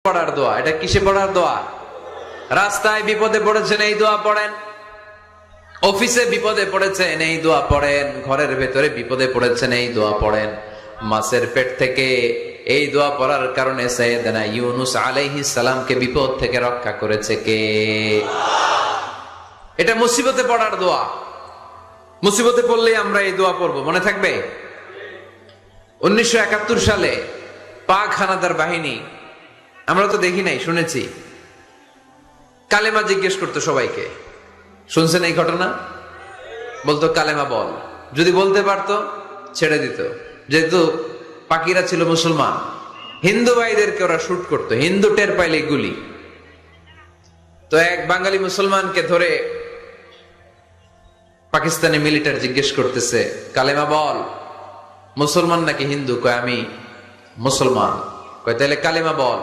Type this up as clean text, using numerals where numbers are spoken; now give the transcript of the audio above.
পড়ার দোয়া। এটা কিসে পড়ার দোয়া? রাস্তায় বিপদে পড়েছেন এই দোয়া পড়েন, অফিসে বিপদে পড়েছেন এই দোয়া পড়েন, ঘরের ভেতরে বিপদে পড়েছেন এই দোয়া পড়েন। মাছের পেট থেকে এই দোয়া পড়ার কারণে সাইয়েদনা ইউনুস আলাইহিস সালামকে বিপদ থেকে রক্ষা করেছে কে? এটা মুসিবতে পড়ার দোয়া। মুসিবতে পড়লেই আমরা এই দোয়া পড়বো, মনে থাকবে? 1971 সালে পাক হানাদার বাহিনী, আমরা তো দেখি নাই, শুনেছি, কালেমা জিজ্ঞেস করতো সবাইকে। শুনছেন এই ঘটনা? বলতো কালেমা বল, যদি বলতে পারতো ছেড়ে দিত। যেহেতু পাকিরা ছিল মুসলমান, হিন্দু ভাইদেরকে ওরা শুট করতো, হিন্দু টের পাইলে গুলি। তো এক বাঙালি মুসলমানকে ধরে পাকিস্তানি মিলিটারি জিজ্ঞেস করতেছে, কালেমা বল, মুসলমান নাকি হিন্দু? কয় আমি মুসলমান। কয় তাহলে কালেমা বল।